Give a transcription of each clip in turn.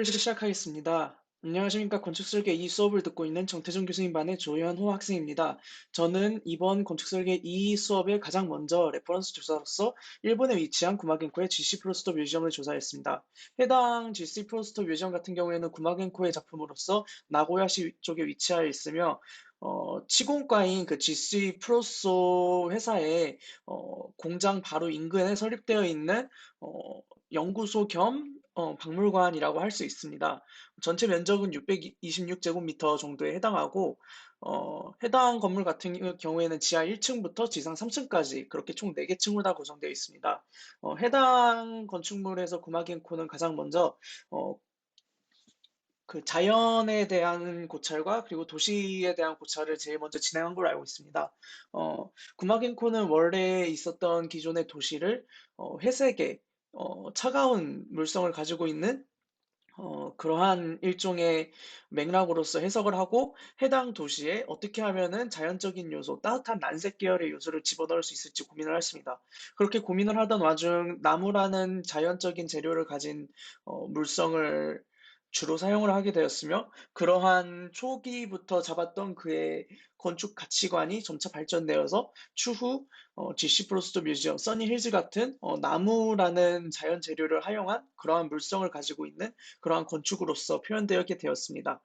시작하겠습니다. 안녕하십니까. 건축설계 2 수업을 듣고 있는 정태준 교수님 반의 조현호 학생입니다. 저는 이번 건축설계 2 수업에 가장 먼저 레퍼런스 조사로서 일본에 위치한 구마겐코의 GC 프로스토 뮤지엄을 조사했습니다. 해당 GC 프로스토 뮤지엄 같은 경우에는 구마겐코의 작품으로서 나고야시 쪽에 위치하여 있으며 치공과인 그 GC 프로소 회사의 공장 바로 인근에 설립되어 있는 연구소 겸 박물관이라고 할 수 있습니다. 전체 면적은 626제곱미터 정도에 해당하고, 해당 건물 같은 경우에는 지하 1층부터 지상 3층까지 그렇게 총 4개 층으로 다 구성되어 있습니다. 해당 건축물에서 구마겐코는 가장 먼저 어, 그 자연에 대한 고찰과 그리고 도시에 대한 고찰을 제일 먼저 진행한 걸로 알고 있습니다. 구마겐코는 원래 있었던 기존의 도시를 회색의 차가운 물성을 가지고 있는 그러한 일종의 맥락으로서 해석을 하고 해당 도시에 어떻게 하면은 자연적인 요소, 따뜻한 난색 계열의 요소를 집어넣을 수 있을지 고민을 했습니다. 그렇게 고민을 하던 와중 나무라는 자연적인 재료를 가진 물성을 주로 사용을 하게 되었으며 그러한 초기부터 잡았던 그의 건축 가치관이 점차 발전되어서 추후 GC 프로스트 뮤지엄, 써니 힐즈 같은 나무라는 자연 재료를 활용한 그러한 물성을 가지고 있는 그러한 건축으로서 표현되었게 되었습니다.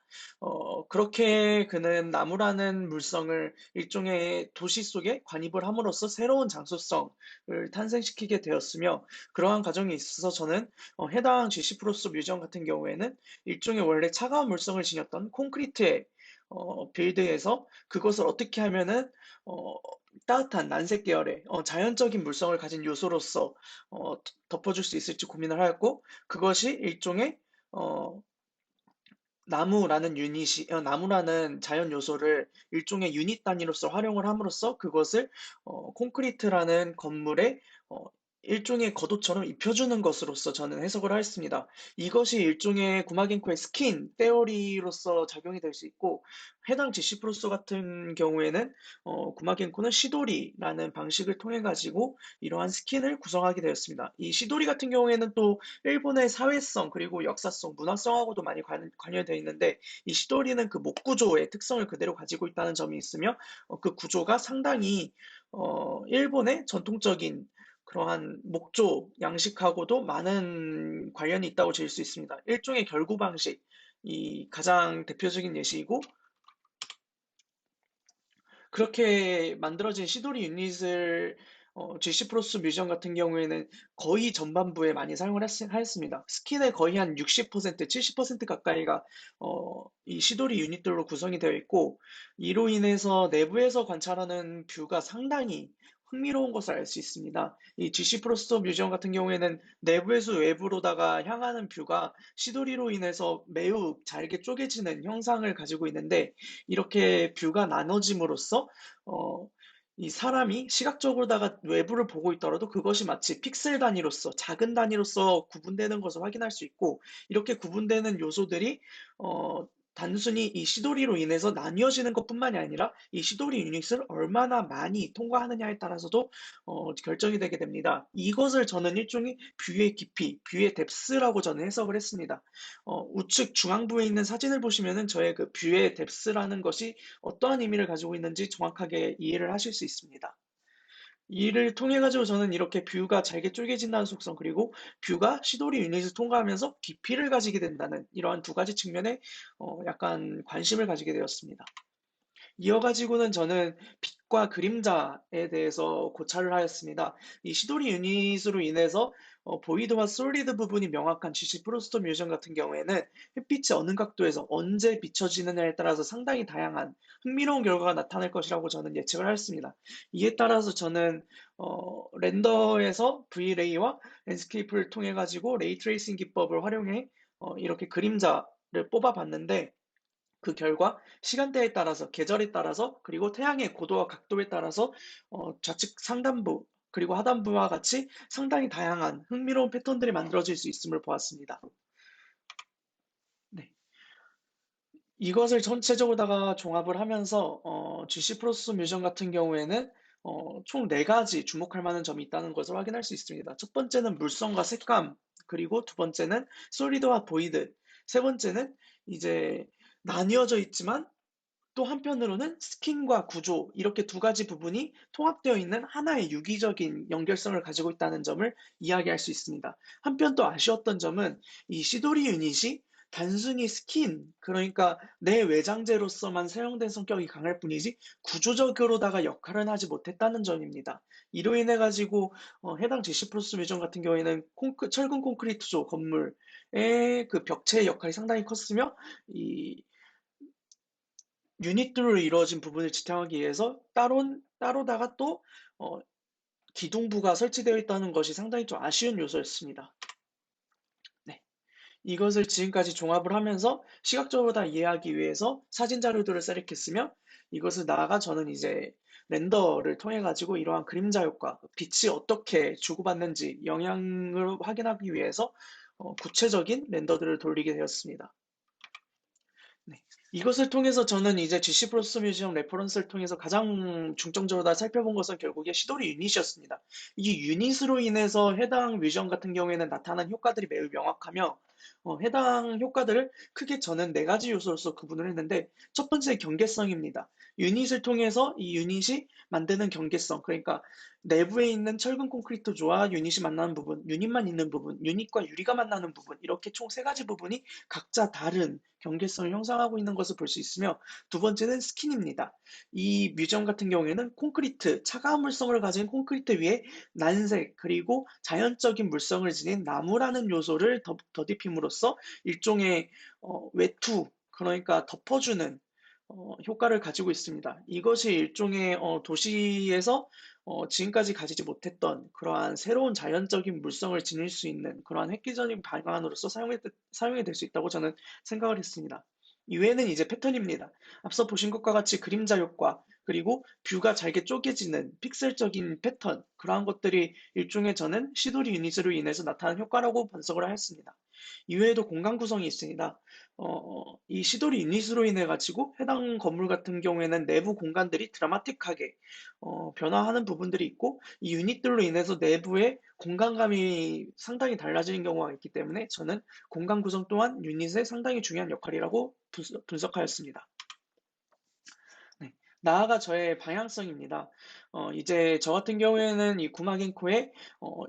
그렇게 그는 나무라는 물성을 일종의 도시 속에 관입을 함으로써 새로운 장소성을 탄생시키게 되었으며 그러한 과정에 있어서 저는 해당 GC 프로스 뮤지엄 같은 경우에는 일종의 원래 차가운 물성을 지녔던 콘크리트의 빌드에서 그것을 어떻게 하면은 어, 따뜻한 난색 계열의 자연적인 물성을 가진 요소로서 덮어줄 수 있을지 고민을 하였고 그것이 일종의 어, 나무라는 자연 요소를 일종의 유닛 단위로서 활용을 함으로써 그것을 콘크리트라는 건물에 어, 일종의 겉옷처럼 입혀주는 것으로서 저는 해석을 하였습니다. 이것이 일종의 구마겐코의 스킨, 테오리로서 작용이 될 수 있고, 해당 제시 프로소 같은 경우에는 구마겐코는 시도리라는 방식을 통해 가지고 이러한 스킨을 구성하게 되었습니다. 이 시도리 같은 경우에는 또 일본의 사회성 그리고 역사성, 문화성하고도 많이 관련되어 있는데 이 시도리는 그 목 구조의 특성을 그대로 가지고 있다는 점이 있으며 그 구조가 상당히 일본의 전통적인 그러한 목조 양식하고도 많은 관련이 있다고 질 수 있습니다. 일종의 결구 방식이 가장 대표적인 예시이고 그렇게 만들어진 시도리 유닛을 GC 프로스 뮤지엄 같은 경우에는 거의 전반부에 많이 사용을 하였습니다. 스킨의 거의 한 60%, 70% 가까이가 이 시도리 유닛들로 구성이 되어 있고 이로 인해서 내부에서 관찰하는 뷰가 상당히 흥미로운 것을 알 수 있습니다. 이 GC 프로스 뮤지엄 같은 경우에는 내부에서 외부로다가 향하는 뷰가 시도리로 인해서 매우 잘게 쪼개지는 형상을 가지고 있는데 이렇게 뷰가 나눠짐으로써 어, 이 사람이 시각적으로다가 외부를 보고 있더라도 그것이 마치 픽셀 단위로서 작은 단위로서 구분되는 것을 확인할 수 있고 이렇게 구분되는 요소들이 단순히 이 시도리로 인해서 나뉘어지는 것뿐만이 아니라 이 시도리 유닛을 얼마나 많이 통과하느냐에 따라서도 결정이 되게 됩니다. 이것을 저는 일종의 뷰의 깊이, 뷰의 뎁스라고 저는 해석을 했습니다. 우측 중앙부에 있는 사진을 보시면은 저의 그 뷰의 뎁스라는 것이 어떠한 의미를 가지고 있는지 정확하게 이해를 하실 수 있습니다. 이를 통해 가지고 저는 이렇게 뷰가 잘게 쪼개진다는 속성 그리고 뷰가 시도리 유닛을 통과하면서 깊이를 가지게 된다는 이러한 두 가지 측면에 약간 관심을 가지게 되었습니다. 이어가지고는 저는 빛과 그림자에 대해서 고찰을 하였습니다. 이 시도리 유닛으로 인해서 보이드와 솔리드 부분이 명확한 GC 프로스토 뮤전 같은 경우에는 햇빛이 어느 각도에서 언제 비춰지느냐에 따라서 상당히 다양한 흥미로운 결과가 나타날 것이라고 저는 예측을 하였습니다. 이에 따라서 저는 렌더에서 V레이와 랜스케이프를 통해 가지고 레이 트레이싱 기법을 활용해 이렇게 그림자를 뽑아봤는데 그 결과 시간대에 따라서 계절에 따라서 그리고 태양의 고도와 각도에 따라서 좌측 상단부 그리고 하단부와 같이 상당히 다양한 흥미로운 패턴들이 만들어질 수 있음을 보았습니다. 네. 이것을 전체적으로다가 종합을 하면서 GC 프로스 뮤전 같은 경우에는 총 네 가지 주목할 만한 점이 있다는 것을 확인할 수 있습니다. 첫 번째는 물성과 색감, 그리고 두 번째는 솔리드와 보이드, 세 번째는 이제 나뉘어져 있지만 또 한편으로는 스킨과 구조 이렇게 두 가지 부분이 통합되어 있는 하나의 유기적인 연결성을 가지고 있다는 점을 이야기할 수 있습니다. 한편 또 아쉬웠던 점은 이 시도리 유닛이 단순히 스킨, 그러니까 내 외장재로서만 사용된 성격이 강할 뿐이지 구조적으로다가 역할은 하지 못했다는 점입니다. 이로 인해 가지고 해당 GC 플러스 뮤지엄 같은 경우에는 철근 콘크리트조 건물의 그 벽체의 역할이 상당히 컸으며 이 유닛들로 이루어진 부분을 지탱하기 위해서 따로다가 또 어, 기둥부가 설치되어 있다는 것이 상당히 좀 아쉬운 요소였습니다. 네. 이것을 지금까지 종합을 하면서 시각적으로 다 이해하기 위해서 사진 자료들을 셀렉했으며 이것을 나아가 저는 이제 렌더를 통해 가지고 이러한 그림자 효과, 빛이 어떻게 주고받는지 영향을 확인하기 위해서 구체적인 렌더들을 돌리게 되었습니다. 네. 이것을 통해서 저는 이제 GC 플러스 뮤지엄 레퍼런스를 통해서 가장 중점적으로 다 살펴본 것은 결국에 시도리 유닛이었습니다. 이 유닛으로 인해서 해당 뮤지엄 같은 경우에는 나타난 효과들이 매우 명확하며 해당 효과들을 크게 저는 네 가지 요소로서 구분을 했는데 첫 번째 경계성입니다. 유닛을 통해서 이 유닛이 만드는 경계성, 그러니까 내부에 있는 철근 콘크리트조와 유닛이 만나는 부분, 유닛만 있는 부분, 유닛과 유리가 만나는 부분 이렇게 총 세 가지 부분이 각자 다른 경계성을 형성하고 있는 것을 볼 수 있으며 두 번째는 스킨입니다. 이 뮤지엄 같은 경우에는 콘크리트, 차가운 물성을 가진 콘크리트 위에 난색 그리고 자연적인 물성을 지닌 나무라는 요소를 덧입힘으로써 일종의 외투, 그러니까 덮어주는 효과를 가지고 있습니다. 이것이 일종의 도시에서 지금까지 가지지 못했던 그러한 새로운 자연적인 물성을 지닐 수 있는 그러한 획기적인 방안으로서 사용이 될 수 있다고 저는 생각을 했습니다. 이외에는 이제 패턴입니다. 앞서 보신 것과 같이 그림자 효과, 그리고 뷰가 잘게 쪼개지는 픽셀적인 패턴, 그러한 것들이 일종의 저는 시도리 유닛으로 인해서 나타난 효과라고 분석을 하였습니다. 이외에도 공간 구성이 있습니다. 이 시도리 유닛으로 인해 가지고 해당 건물 같은 경우에는 내부 공간들이 드라마틱하게 변화하는 부분들이 있고 이 유닛들로 인해서 내부의 공간감이 상당히 달라지는 경우가 있기 때문에 저는 공간 구성 또한 유닛의 상당히 중요한 역할이라고 분석하였습니다. 네. 나아가 저의 방향성입니다. 이제 저 같은 경우에는 이 구마긴코의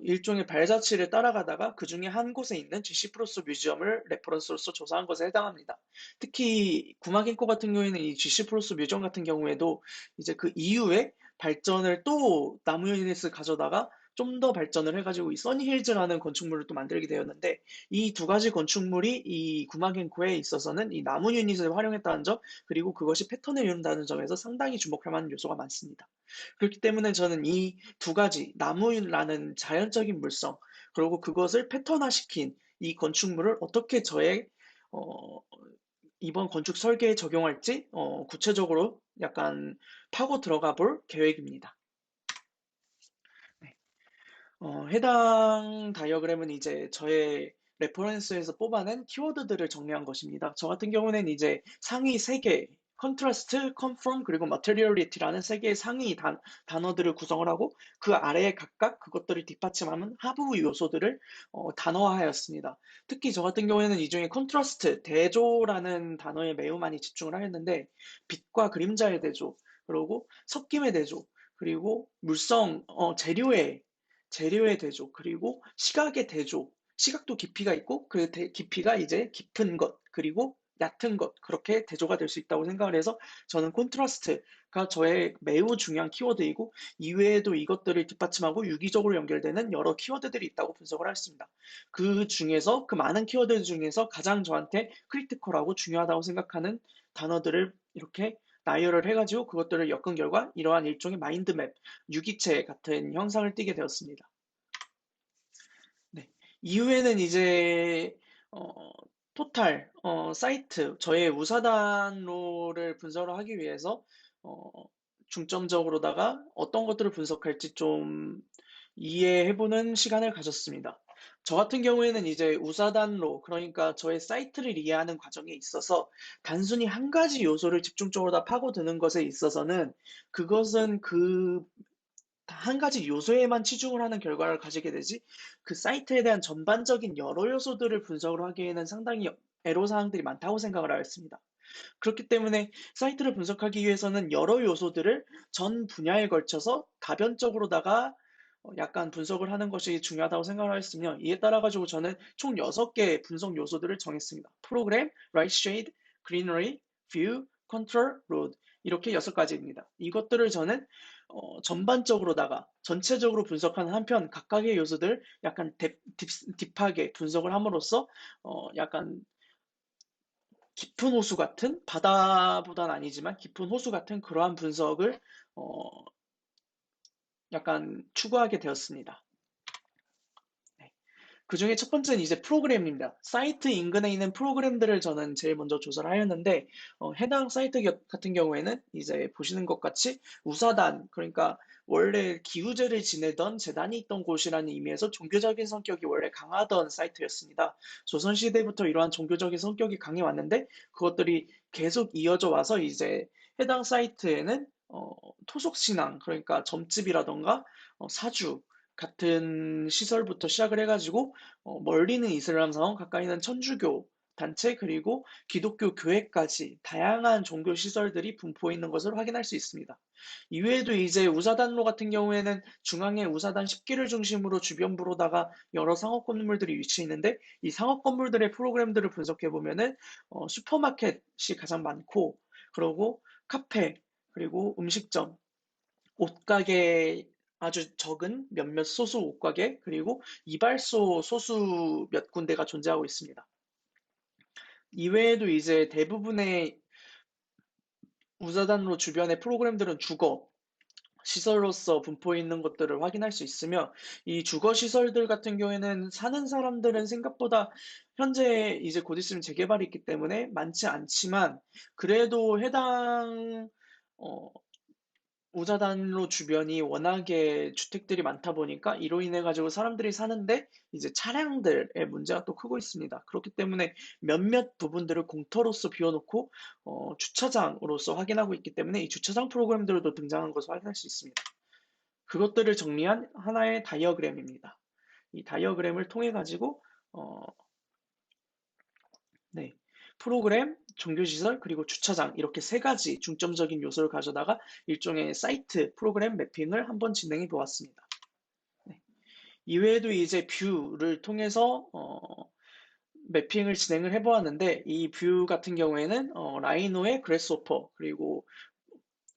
일종의 발자취를 따라가다가 그 중에 한 곳에 있는 GC 프로스 뮤지엄을 레퍼런스로서 조사한 것에 해당합니다. 특히 구마긴코 같은 경우에는 이 GC 프로스 뮤지엄 같은 경우에도 이제 그 이후에 발전을 또 나무 유닛을 가져다가 좀 더 발전을 해가지고 이 써니힐즈라는 건축물을 또 만들게 되었는데 이 두 가지 건축물이 이 구마긴코에 있어서는 이 나무 유닛을 활용했다는 점 그리고 그것이 패턴을 이룬다는 점에서 상당히 주목할 만한 요소가 많습니다. 그렇기 때문에 저는 이 두 가지, 나무라는 자연적인 물성, 그리고 그것을 패턴화시킨 이 건축물을 어떻게 저의 어, 이번 건축 설계에 적용할지 구체적으로 약간 파고 들어가 볼 계획입니다. 네. 해당 다이어그램은 이제 저의 레퍼런스에서 뽑아낸 키워드들을 정리한 것입니다. 저 같은 경우는 이제 상위 3개, 컨트라스트, 컨펌, 그리고 materiality라는 세 개의 상위 단어들을 구성을 하고 그 아래에 각각 그것들을 뒷받침하는 하부 요소들을 단어화하였습니다. 특히 저 같은 경우에는 이 중에 컨트라스트, 대조라는 단어에 매우 많이 집중을 하였는데 빛과 그림자의 대조, 그리고 섞임의 대조, 그리고 물성, 재료의 대조, 그리고 시각의 대조. 시각도 깊이가 있고 그 깊이가 이제 깊은 것, 그리고 얕은 것, 그렇게 대조가 될 수 있다고 생각을 해서 저는 콘트라스트가 저의 매우 중요한 키워드이고 이외에도 이것들을 뒷받침하고 유기적으로 연결되는 여러 키워드들이 있다고 분석을 했습니다. 그 중에서 그 많은 키워드 중에서 가장 저한테 크리티컬하고 중요하다고 생각하는 단어들을 이렇게 나열을 해가지고 그것들을 엮은 결과 이러한 일종의 마인드맵, 유기체 같은 형상을 띠게 되었습니다. 네. 이후에는 이제 어, 토탈 사이트 저의 우사단로를 분석을 하기 위해서 어, 중점적으로다가 어떤 것들을 분석할지 좀 이해해보는 시간을 가졌습니다. 저 같은 경우에는 이제 우사단로, 그러니까 저의 사이트를 이해하는 과정에 있어서 단순히 한 가지 요소를 집중적으로 다 파고드는 것에 있어서는 그것은 그 한 가지 요소에만 치중을 하는 결과를 가지게 되지 그 사이트에 대한 전반적인 여러 요소들을 분석을 하기에는 상당히 애로사항들이 많다고 생각을 하였습니다. 그렇기 때문에 사이트를 분석하기 위해서는 여러 요소들을 전 분야에 걸쳐서 다변적으로다가 약간 분석을 하는 것이 중요하다고 생각을 하였으며, 이에 따라 가지고 저는 총 6개의 분석 요소들을 정했습니다. 프로그램, 라이트 쉐이드, 그리너리, 뷰, 컨트롤, 로드, 이렇게 6가지입니다. 이것들을 저는 전반적으로다가 전체적으로 분석하는 한편 각각의 요소들 약간 딥하게 분석을 함으로써 약간 깊은 호수 같은, 바다보단 아니지만 깊은 호수 같은 그러한 분석을 어, 약간 추구하게 되었습니다. 네. 그 중에 첫 번째는 이제 프로그램입니다. 사이트 인근에 있는 프로그램들을 저는 제일 먼저 조사를 하였는데, 해당 사이트 같은 경우에는 이제 보시는 것 같이 우사단, 그러니까 원래 기우제를 지내던 재단이 있던 곳이라는 의미에서 종교적인 성격이 원래 강하던 사이트였습니다. 조선시대부터 이러한 종교적인 성격이 강해 왔는데, 그것들이 계속 이어져 와서 이제 해당 사이트에는 토속신앙, 그러니까 점집이라던가 사주, 같은 시설부터 시작을 해가지고 멀리는 이슬람성, 가까이는 천주교 단체, 그리고 기독교 교회까지 다양한 종교 시설들이 분포해 있는 것을 확인할 수 있습니다. 이외에도 이제 우사단로 같은 경우에는 중앙에 우사단 10기를 중심으로 주변부로다가 여러 상업 건물들이 위치해 있는데, 이 상업 건물들의 프로그램들을 분석해 보면은 슈퍼마켓이 가장 많고, 그리고 카페, 그리고 음식점, 옷가게 아주 적은 몇몇 소수 옷가게, 그리고 이발소 소수 몇 군데가 존재하고 있습니다. 이외에도 이제 대부분의 우사단로 주변의 프로그램들은 주거 시설로서 분포해 있는 것들을 확인할 수 있으며, 이 주거 시설들 같은 경우에는 사는 사람들은 생각보다 현재 이제 곧 있으면 재개발이 있기 때문에 많지 않지만, 그래도 해당 어, 우자단로 주변이 워낙에 주택들이 많다 보니까 이로 인해 가지고 사람들이 사는데 이제 차량들의 문제가 또 크고 있습니다. 그렇기 때문에 몇몇 부분들을 공터로서 비워놓고 주차장으로서 확인하고 있기 때문에 이 주차장 프로그램들도 등장한 것을 확인할 수 있습니다. 그것들을 정리한 하나의 다이어그램입니다. 이 다이어그램을 통해 가지고 어, 네. 프로그램, 종교시설, 그리고 주차장, 이렇게 3가지 중점적인 요소를 가져다가 일종의 사이트 프로그램 매핑을 한번 진행해 보았습니다. 네. 이외에도 이제 뷰를 통해서 매핑을 진행을 해 보았는데, 이 뷰 같은 경우에는 라이노의 그래스호퍼, 그리고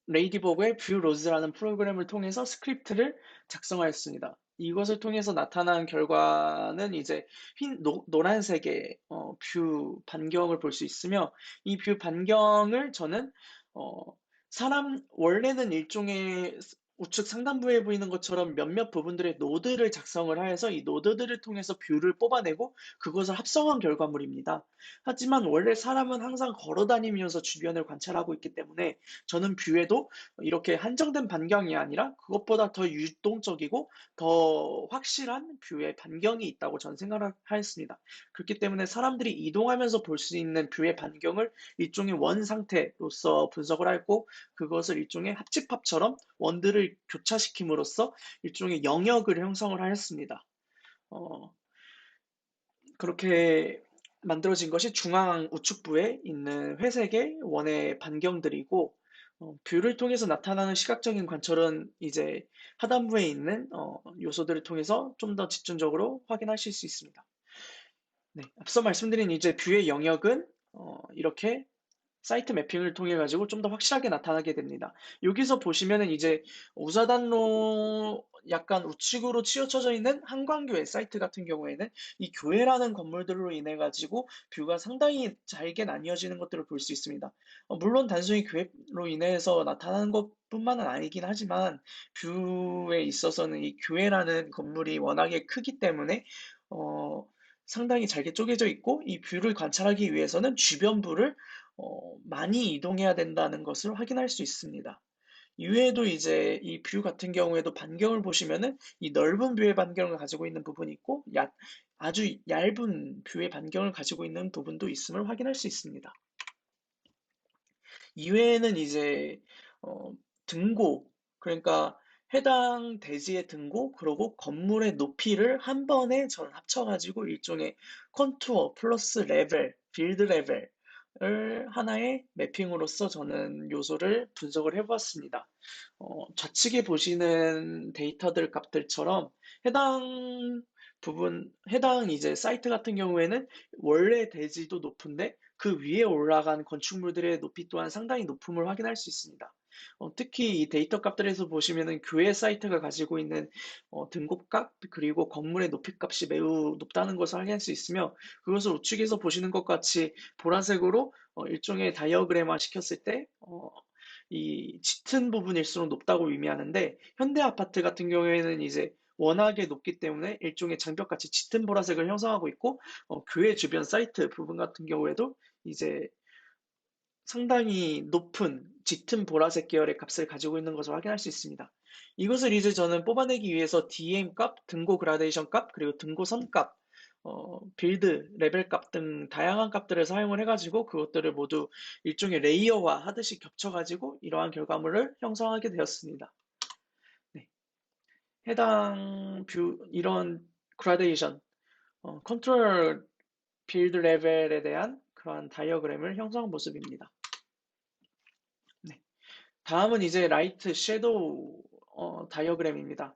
레이디버그의 뷰 로즈라는 프로그램을 통해서 스크립트를 작성하였습니다. 이것을 통해서 나타난 결과는 이제 노란색의 뷰 반경을 볼 수 있으며, 이 뷰 반경을 저는 어, 원래는 일종의 우측 상단부에 보이는 것처럼 몇몇 부분들의 노드를 작성을 하여서 이 노드들을 통해서 뷰를 뽑아내고 그것을 합성한 결과물입니다. 하지만 원래 사람은 항상 걸어 다니면서 주변을 관찰하고 있기 때문에 저는 뷰에도 이렇게 한정된 반경이 아니라 그것보다 더 유동적이고 더 확실한 뷰의 반경이 있다고 저는 생각을 하였습니다. 그렇기 때문에 사람들이 이동하면서 볼 수 있는 뷰의 반경을 일종의 원 상태로서 분석을 하였고, 그것을 일종의 합집합처럼 원들을 교차시킴으로써 일종의 영역을 형성을 하였습니다. 어, 그렇게 만들어진 것이 중앙 우측부에 있는 회색의 원의 반경들이고, 뷰를 통해서 나타나는 시각적인 관철은 이제 하단부에 있는 요소들을 통해서 좀 더 집중적으로 확인하실 수 있습니다. 네, 앞서 말씀드린 이제 뷰의 영역은 이렇게 사이트 매핑을 통해 가지고 좀 더 확실하게 나타나게 됩니다. 여기서 보시면은 이제 우사단로 약간 우측으로 치우쳐져 있는 한광교회 사이트 같은 경우에는 이 교회라는 건물들로 인해 가지고 뷰가 상당히 잘게 나뉘어지는 것들을 볼 수 있습니다. 물론 단순히 교회로 인해서 나타나는 것뿐만은 아니긴 하지만, 뷰에 있어서는 이 교회라는 건물이 워낙에 크기 때문에 어, 상당히 잘게 쪼개져 있고, 이 뷰를 관찰하기 위해서는 주변부를 많이 이동해야 된다는 것을 확인할 수 있습니다. 이외에도 이제 이 뷰 같은 경우에도 반경을 보시면은 이 넓은 뷰의 반경을 가지고 있는 부분이 있고, 아주 얇은 뷰의 반경을 가지고 있는 부분도 있음을 확인할 수 있습니다. 이외에는 이제 어, 등고, 그러니까 해당 대지의 등고, 그리고 건물의 높이를 한 번에 저는 합쳐가지고 일종의 컨투어 플러스 레벨, 빌드 레벨을 하나의 매핑으로서 저는 요소를 분석을 해보았습니다. 좌측에 보시는 데이터들 값들처럼 해당 해당 이제 사이트 같은 경우에는 원래 대지도 높은데 그 위에 올라간 건축물들의 높이 또한 상당히 높음을 확인할 수 있습니다. 특히 이 데이터 값들에서 보시면은 교회 사이트가 가지고 있는 등급값 그리고 건물의 높이 값이 매우 높다는 것을 확인할 수 있으며 그것을 우측에서 보시는 것 같이 보라색으로 일종의 다이어그램화 시켰을 때 이 짙은 부분일수록 높다고 의미하는데 현대 아파트 같은 경우에는 이제 워낙에 높기 때문에 일종의 장벽같이 짙은 보라색을 형성하고 있고 교회 주변 사이트 부분 같은 경우에도 이제 상당히 높은 짙은 보라색 계열의 값을 가지고 있는 것을 확인할 수 있습니다. 이것을 이제 저는 뽑아내기 위해서 DM 값, 등고 그라데이션 값, 그리고 등고 선 값, 빌드, 레벨 값 등 다양한 값들을 사용을 해가지고 그것들을 모두 일종의 레이어화 하듯이 겹쳐가지고 이러한 결과물을 형성하게 되었습니다. 네. 해당 이런 그라데이션, 컨트롤 빌드 레벨에 대한 그러한 다이어그램을 형성한 모습입니다. 네. 다음은 이제 라이트 섀도우 다이어그램입니다.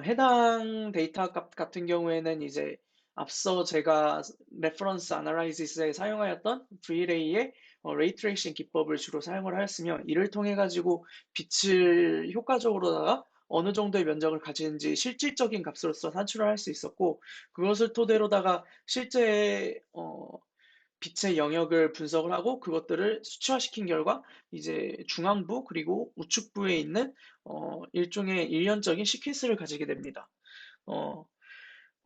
해당 데이터 값 같은 경우에는 이제 앞서 제가 레퍼런스 아날라이시스에 사용하였던 V-Ray의 레이 트레이싱 기법을 주로 사용을 하였으며 이를 통해 가지고 빛을 효과적으로다가 어느 정도의 면적을 가지는지 실질적인 값으로서 산출을 할 수 있었고 그것을 토대로다가 실제 빛의 영역을 분석을 하고 그것들을 수치화시킨 결과 이제 중앙부 그리고 우측부에 있는 일종의 일련적인 시퀀스를 가지게 됩니다. 어,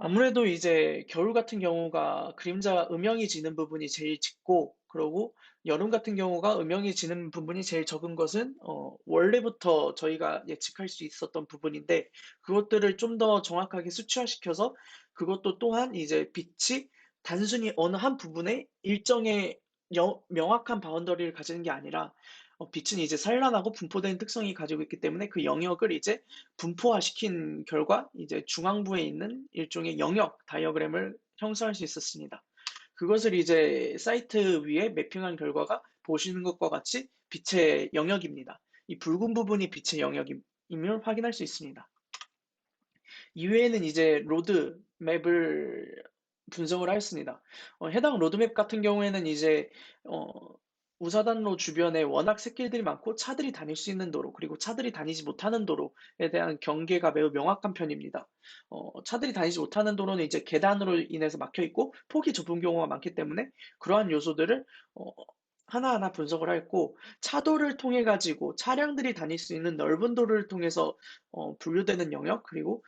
아무래도 이제 겨울 같은 경우가 그림자 음영이 지는 부분이 제일 짙고 그러고 여름 같은 경우가 음영이 지는 부분이 제일 적은 것은 원래부터 저희가 예측할 수 있었던 부분인데 그것들을 좀 더 정확하게 수치화시켜서 그것도 또한 이제 빛이 단순히 어느 한 부분에 일정의 명확한 바운더리를 가지는 게 아니라 빛은 이제 산란하고 분포되는 특성이 가지고 있기 때문에 그 영역을 이제 분포화시킨 결과 이제 중앙부에 있는 일종의 영역 다이어그램을 형성할 수 있었습니다. 그것을 이제 사이트 위에 매핑한 결과가 보시는 것과 같이 빛의 영역입니다. 이 붉은 부분이 빛의 영역임을 확인할 수 있습니다. 이외에는 이제 로드맵을 분석을 하였습니다. 해당 로드맵 같은 경우에는 이제 어, 우사단로 주변에 워낙 샛길들이 많고 차들이 다닐 수 있는 도로 그리고 차들이 다니지 못하는 도로에 대한 경계가 매우 명확한 편입니다. 차들이 다니지 못하는 도로는 이제 계단으로 인해서 막혀 있고 폭이 좁은 경우가 많기 때문에 그러한 요소들을 어, 하나하나 분석을 했고 차도를 통해 가지고 차량들이 다닐 수 있는 넓은 도로를 통해서 분류되는 영역 그리고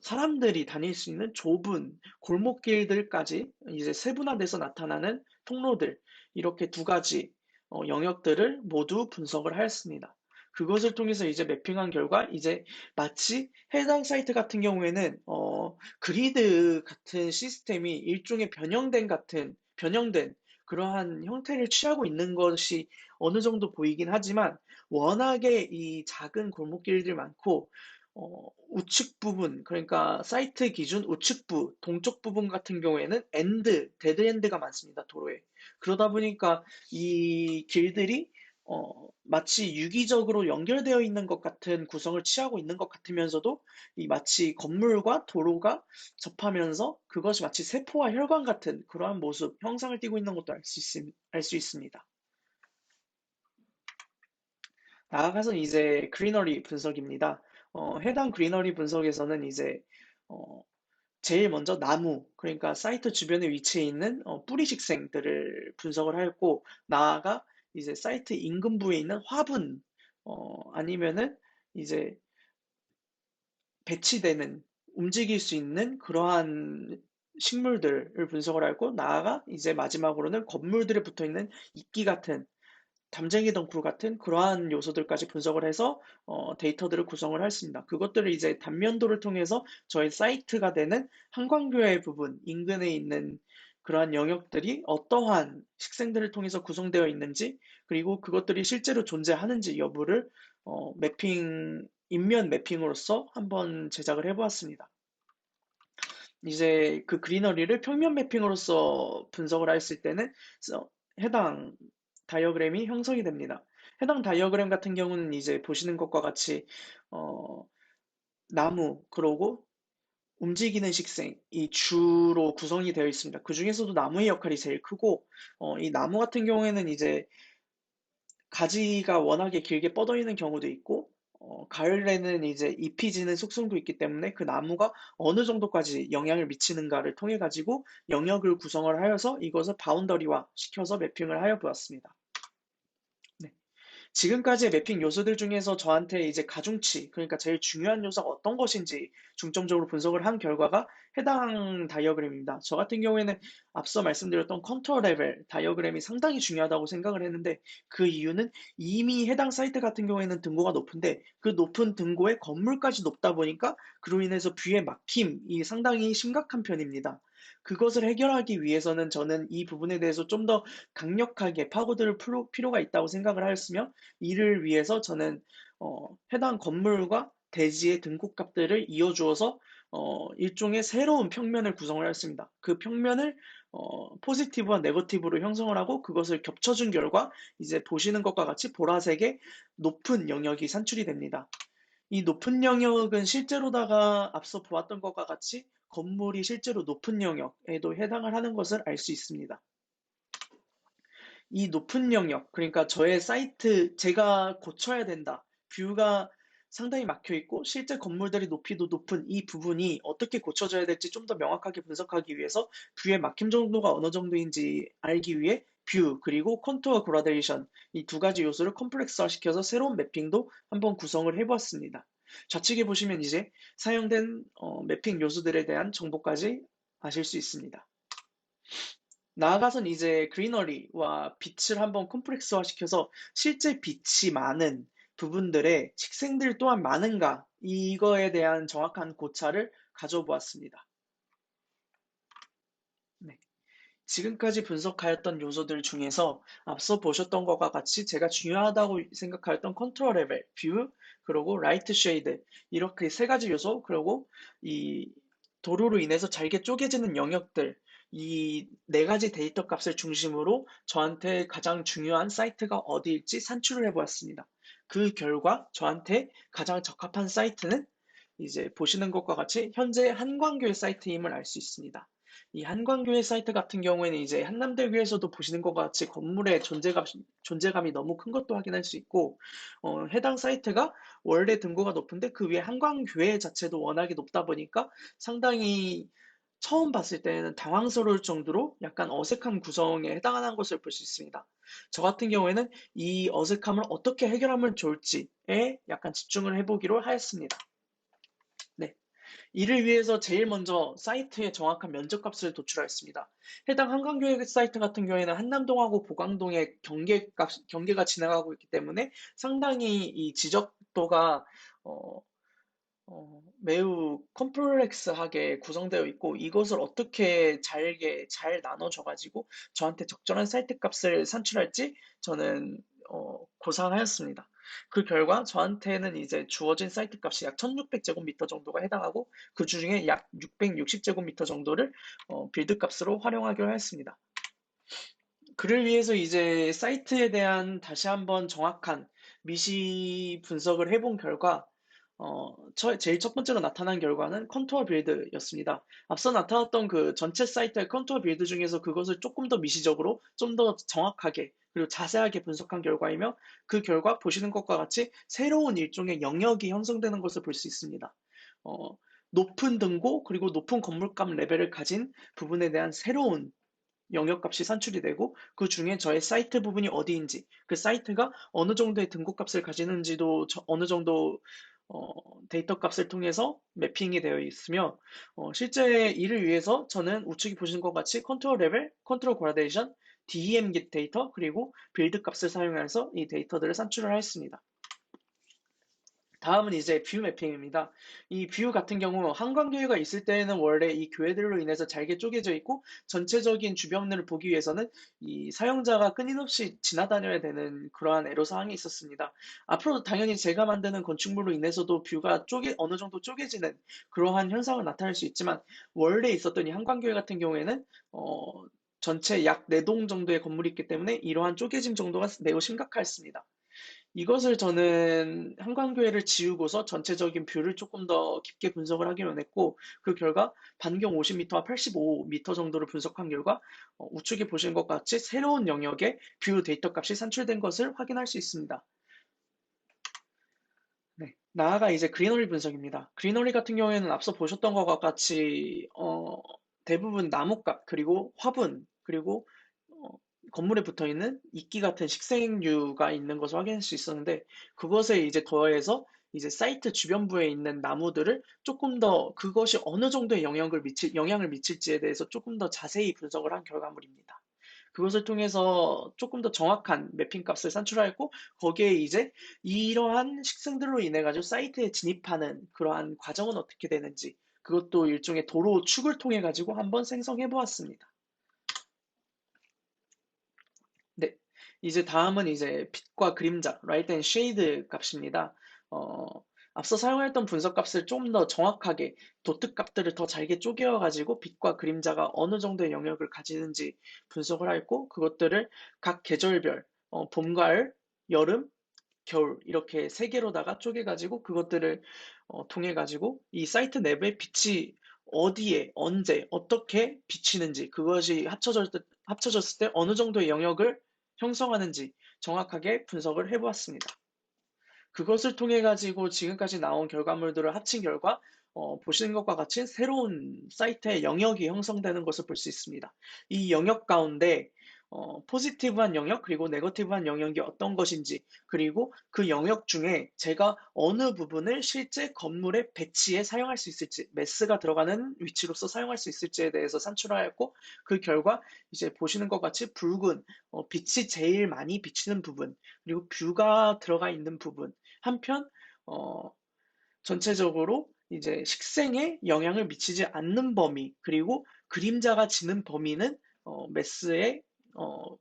사람들이 다닐 수 있는 좁은 골목길들까지 이제 세분화돼서 나타나는 통로들, 이렇게 두 가지 영역들을 모두 분석을 하였습니다. 그것을 통해서 이제 매핑한 결과 이제 마치 해당 사이트 같은 경우에는 그리드 같은 시스템이 일종의 변형된 그러한 형태를 취하고 있는 것이 어느 정도 보이긴 하지만 워낙에 이 작은 골목길들 많고 우측 부분, 그러니까 사이트 기준 우측부, 동쪽 부분 같은 경우에는 데드엔드가 많습니다, 도로에. 그러다 보니까 이 길들이 마치 유기적으로 연결되어 있는 것 같은 구성을 취하고 있는 것 같으면서도 이 마치 건물과 도로가 접하면서 그것이 마치 세포와 혈관 같은 그러한 모습, 형상을 띠고 있는 것도 알 수 있습니다. 나아가서 이제 그리너리 분석입니다. 해당 그리너리 분석에서는 이제 어, 제일 먼저 나무, 그러니까 사이트 주변에 위치해 있는 뿌리 식생들을 분석을 하였고, 나아가 이제 사이트 인근부에 있는 화분, 아니면은 이제 배치되는, 움직일 수 있는 그러한 식물들을 분석을 하였고, 나아가 이제 마지막으로는 건물들에 붙어 있는 이끼 같은 담쟁이 덩쿨 같은 그러한 요소들까지 분석을 해서 데이터들을 구성을 했습니다. 그것들을 이제 단면도를 통해서 저희 사이트가 되는 한광교회 부분 인근에 있는 그러한 영역들이 어떠한 식생들을 통해서 구성되어 있는지 그리고 그것들이 실제로 존재하는지 여부를 인면 매핑으로서 한번 제작을 해보았습니다. 이제 그 그리너리를 평면 매핑으로서 분석을 했을 때는 해당 다이어그램이 형성이 됩니다. 해당 다이어그램 같은 경우는 이제 보시는 것과 같이 어, 나무, 그러고 움직이는 식생, 이 주로 구성이 되어 있습니다. 그 중에서도 나무의 역할이 제일 크고, 이 나무 같은 경우에는 이제 가지가 워낙에 길게 뻗어 있는 경우도 있고, 가을에는 이제 잎이 지는 속성도 있기 때문에 그 나무가 어느 정도까지 영향을 미치는가를 통해 가지고 영역을 구성을 하여서 이것을 바운더리화 시켜서 매핑을 하여 보았습니다. 네. 지금까지의 매핑 요소들 중에서 저한테 이제 가중치, 그러니까 제일 중요한 요소가 어떤 것인지 중점적으로 분석을 한 결과가 해당 다이어그램입니다. 저 같은 경우에는 앞서 말씀드렸던 컨트롤 레벨 다이어그램이 상당히 중요하다고 생각을 했는데, 그 이유는 이미 해당 사이트 같은 경우에는 등고가 높은데 그 높은 등고에 건물까지 높다 보니까 그로 인해서 뷰의 막힘이 상당히 심각한 편입니다. 그것을 해결하기 위해서는 저는 이 부분에 대해서 좀 더 강력하게 파고들 필요가 있다고 생각을 하였으며, 이를 위해서 저는 해당 건물과 대지의 등급값들을 이어주어서 일종의 새로운 평면을 구성을 했습니다. 그 평면을 포지티브와 네거티브로 형성을 하고 그것을 겹쳐준 결과 이제 보시는 것과 같이 보라색의 높은 영역이 산출이 됩니다. 이 높은 영역은 실제로다가 앞서 보았던 것과 같이 건물이 실제로 높은 영역에도 해당을 하는 것을 알 수 있습니다. 이 높은 영역, 그러니까 저의 사이트, 제가 고쳐야 된다. 뷰가 상당히 막혀 있고, 실제 건물들의 높이도 높은 이 부분이 어떻게 고쳐져야 될지 좀 더 명확하게 분석하기 위해서 뷰의 막힘 정도가 어느 정도인지 알기 위해 뷰, 그리고 컨투어 그라데이션, 이 두 가지 요소를 컴플렉스화 시켜서 새로운 매핑도 한번 구성을 해보았습니다. 좌측에 보시면 이제 사용된 매핑 요소들에 대한 정보까지 아실 수 있습니다. 나아가선 이제 그리너리와 빛을 한번 컴플렉스화 시켜서 실제 빛이 많은 부분들의 식생들 또한 많은가, 이거에 대한 정확한 고찰을 가져보았습니다. 네. 지금까지 분석하였던 요소들 중에서 앞서 보셨던 것과 같이 제가 중요하다고 생각하였던 컨트롤 레벨, 뷰, 그리고 라이트 쉐이드, 이렇게 세 가지 요소, 그리고 이 도로로 인해서 잘게 쪼개지는 영역들, 이 네 가지 데이터 값을 중심으로 저한테 가장 중요한 사이트가 어디일지 산출을 해보았습니다. 그 결과 저한테 가장 적합한 사이트는 이제 보시는 것과 같이 현재 한광교회 사이트임을 알 수 있습니다. 이 한광교회 사이트 같은 경우에는 이제 한남대교에서도 보시는 것과 같이 건물의 존재감이 너무 큰 것도 확인할 수 있고, 해당 사이트가 원래 등고가 높은데 그 위에 한광교회 자체도 워낙에 높다 보니까 상당히 처음 봤을 때는 당황스러울 정도로 약간 어색한 구성에 해당하는 것을 볼 수 있습니다. 저 같은 경우에는 이 어색함을 어떻게 해결하면 좋을지에 약간 집중을 해보기로 하였습니다. 네. 이를 위해서 제일 먼저 사이트의 정확한 면적값을 도출하였습니다. 해당 한강교회 사이트 같은 경우에는 한남동하고 보강동의 경계가 지나가고 있기 때문에 상당히 이 지적도가 어, 매우 컴플렉스하게 구성되어 있고, 이것을 어떻게 잘 나눠줘가지고 저한테 적절한 사이트 값을 산출할지 저는 고상하였습니다. 그 결과 저한테는 이제 주어진 사이트 값이 약 1600제곱미터 정도가 해당하고, 그 중에 약 660제곱미터 정도를 빌드 값으로 활용하기로 하였습니다. 그를 위해서 이제 사이트에 대한 다시 한번 정확한 미시 분석을 해본 결과, 제일 첫 번째로 나타난 결과는 컨투어 빌드였습니다. 앞서 나타났던 그 전체 사이트의 컨투어 빌드 중에서 그것을 조금 더 미시적으로, 좀 더 정확하게, 그리고 자세하게 분석한 결과이며, 그 결과 보시는 것과 같이 새로운 일종의 영역이 형성되는 것을 볼 수 있습니다. 높은 등고, 그리고 높은 건물값 레벨을 가진 부분에 대한 새로운 영역값이 산출이 되고, 그 중에 저의 사이트 부분이 어디인지, 그 사이트가 어느 정도의 등급값을 가지는지도 어느 정도 데이터 값을 통해서 매핑이 되어 있으며, 실제 이를 위해서 저는 우측이 보시는 것 같이 컨트롤 레벨, 컨트롤 그라데이션, DEM 데이터, 그리고 빌드 값을 사용해서 이 데이터들을 산출을 하였습니다. 다음은 이제 뷰 매핑입니다. 이 뷰 같은 경우 한강교회가 있을 때에는 원래 이 교회들로 인해서 잘게 쪼개져 있고 전체적인 주변을 보기 위해서는 이 사용자가 끊임없이 지나다녀야 되는 그러한 애로사항이 있었습니다. 앞으로도 당연히 제가 만드는 건축물로 인해서도 뷰가 어느 정도 쪼개지는 그러한 현상은 나타날 수 있지만 원래 있었던 이 한강교회 같은 경우에는 전체 약 4동 정도의 건물이 있기 때문에 이러한 쪼개짐 정도가 매우 심각했습니다. 이것을 저는 한강교회를 지우고서 전체적인 뷰를 조금 더 깊게 분석을 하기 원했고, 그 결과 반경 50m와 85m 정도를 분석한 결과 우측에 보시는 것 같이 새로운 영역의 뷰 데이터 값이 산출된 것을 확인할 수 있습니다. 네. 나아가 이제 그리너리 분석입니다. 그리너리 같은 경우에는 앞서 보셨던 것과 같이 대부분 나뭇값 그리고 화분 그리고 어, 건물에 붙어 있는 이끼 같은 식생류가 있는 것을 확인할 수 있었는데 그것에 이제 더해서 이제 사이트 주변부에 있는 나무들을 조금 더 그것이 어느 정도의 영향을 미칠지에 대해서 조금 더 자세히 분석을 한 결과물입니다. 그것을 통해서 조금 더 정확한 매핑 값을 산출하였고 거기에 이제 이러한 식생들로 인해 가지고 사이트에 진입하는 그러한 과정은 어떻게 되는지 그것도 일종의 도로 축을 통해 가지고 한번 생성해 보았습니다. 네. 이제 다음은 이제 빛과 그림자, 라이트 앤 쉐이드 값입니다. 어, 앞서 사용했던 분석 값을 좀 더 정확하게 도트 값들을 더 잘게 쪼개어 가지고 빛과 그림자가 어느 정도의 영역을 가지는지 분석을 하였고 그것들을 각 계절별, 봄, 가을, 여름, 겨울 이렇게 세 개로다가 쪼개가지고 그것들을 통해가지고 이 사이트 내부의 빛이 어디에 언제 어떻게 비치는지 그것이 합쳐졌을 때 어느 정도의 영역을 형성하는지 정확하게 분석을 해보았습니다. 그것을 통해 가지고 지금까지 나온 결과물들을 합친 결과 보시는 것과 같이 새로운 사이트의 영역이 형성되는 것을 볼 수 있습니다. 이 영역 가운데 포지티브한 영역 그리고 네거티브한 영역이 어떤 것인지 그리고 그 영역 중에 제가 어느 부분을 실제 건물의 배치에 사용할 수 있을지 메스가 들어가는 위치로서 사용할 수 있을지에 대해서 산출하였고 그 결과 이제 보시는 것 같이 붉은 빛이 제일 많이 비치는 부분 그리고 뷰가 들어가 있는 부분 한편 어, 전체적으로 이제 식생에 영향을 미치지 않는 범위 그리고 그림자가 지는 범위는 매스에 어,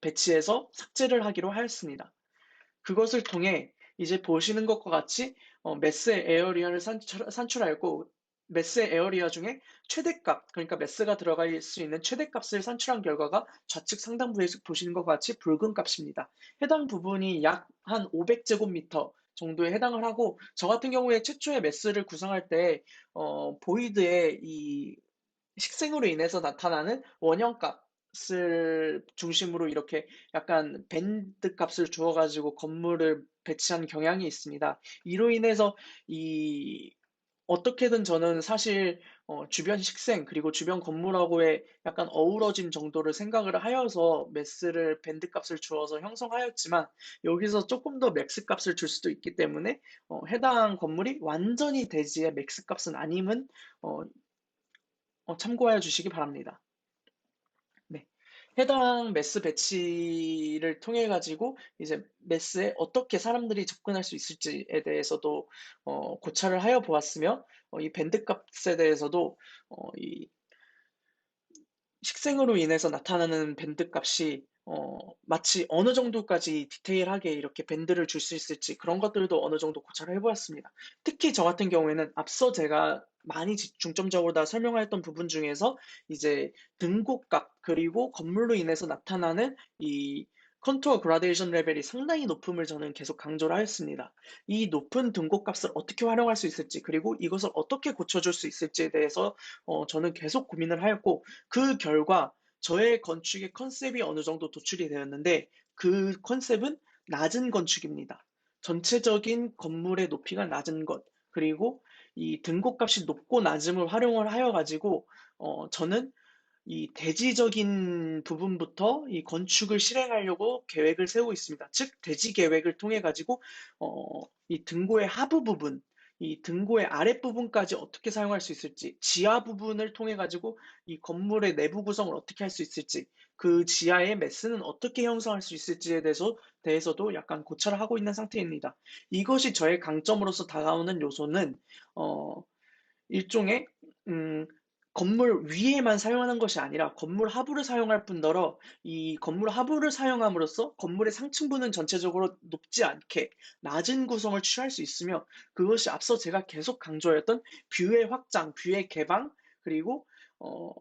배치해서 삭제를 하기로 하였습니다. 그것을 통해 이제 보시는 것과 같이 매스의 에어리어를 산출하였고 매스의 에어리어 중에 최대값 그러니까 매스가 들어갈 수 있는 최대값을 산출한 결과가 좌측 상단부에 보시는 것과 같이 붉은 값입니다. 해당 부분이 약 한 500제곱미터 정도에 해당을 하고 저 같은 경우에 최초의 매스를 구성할 때 보이드의 이 식생으로 인해서 나타나는 원형 값을 중심으로 이렇게 약간 밴드 값을 주어가지고 건물을 배치한 경향이 있습니다. 이로 인해서 이 어떻게든 저는 사실 주변 식생 그리고 주변 건물하고의 약간 어우러진 정도를 생각을 하여서 매스를 밴드 값을 주어서 형성하였지만 여기서 조금 더 맥스 값을 줄 수도 있기 때문에 해당 건물이 완전히 대지의 맥스 값은 아님은 어, 참고하여 주시기 바랍니다. 네. 해당 매스 배치를 통해 가지고 이제 매스에 어떻게 사람들이 접근할 수 있을지에 대해서도 고찰을 하여 보았으며 이 밴드 값에 대해서도 이 식생으로 인해서 나타나는 밴드 값이 마치 어느 정도까지 디테일하게 이렇게 밴드를 줄 수 있을지 그런 것들도 어느 정도 고찰을 해보았습니다. 특히 저 같은 경우에는 앞서 제가 많이 중점적으로 다 설명하였던 부분 중에서 이제 등고값 그리고 건물로 인해서 나타나는 이 컨투어 그라데이션 레벨이 상당히 높음을 저는 계속 강조를 하였습니다. 이 높은 등고값을 어떻게 활용할 수 있을지 그리고 이것을 어떻게 고쳐줄 수 있을지에 대해서 저는 계속 고민을 하였고 그 결과 저의 건축의 컨셉이 어느 정도 도출이 되었는데 그 컨셉은 낮은 건축입니다. 전체적인 건물의 높이가 낮은 것, 그리고 이 등고값이 높고 낮음을 활용을 하여 가지고 저는 이 대지적인 부분부터 이 건축을 실행하려고 계획을 세우고 있습니다. 즉, 대지 계획을 통해 가지고 이 등고의 하부 부분, 이 등고의 아랫부분까지 어떻게 사용할 수 있을지, 지하 부분을 통해 가지고 이 건물의 내부 구성을 어떻게 할 수 있을지, 그 지하의 메스는 어떻게 형성할 수 있을지에 대해서도 약간 고찰을 하고 있는 상태입니다. 이것이 저의 강점으로서 다가오는 요소는 어, 일종의 음, 건물 위에만 사용하는 것이 아니라 건물 하부를 사용할 뿐더러 이 건물 하부를 사용함으로써 건물의 상층부는 전체적으로 높지 않게 낮은 구성을 취할 수 있으며 그것이 앞서 제가 계속 강조했던 뷰의 확장, 뷰의 개방, 그리고 어,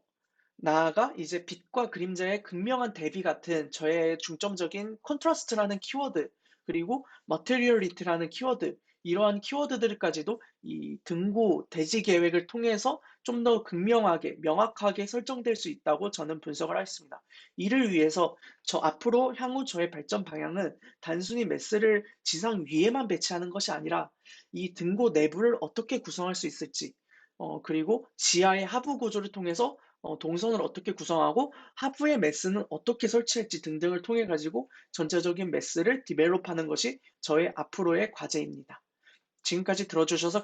나아가 이제 빛과 그림자의 극명한 대비 같은 저의 중점적인 컨트라스트라는 키워드, 그리고 머테리얼리티라는 키워드, 이러한 키워드들까지도 이 등고 대지 계획을 통해서 좀 더 극명하게, 명확하게 설정될 수 있다고 저는 분석을 하였습니다. 이를 위해서 저 앞으로 향후 저의 발전 방향은 단순히 매스를 지상 위에만 배치하는 것이 아니라 이 등고 내부를 어떻게 구성할 수 있을지, 그리고 지하의 하부 구조를 통해서 동선을 어떻게 구성하고 하부의 매스는 어떻게 설치할지 등등을 통해 가지고 전체적인 매스를 디벨롭하는 것이 저의 앞으로의 과제입니다. 지금까지 들어주셔서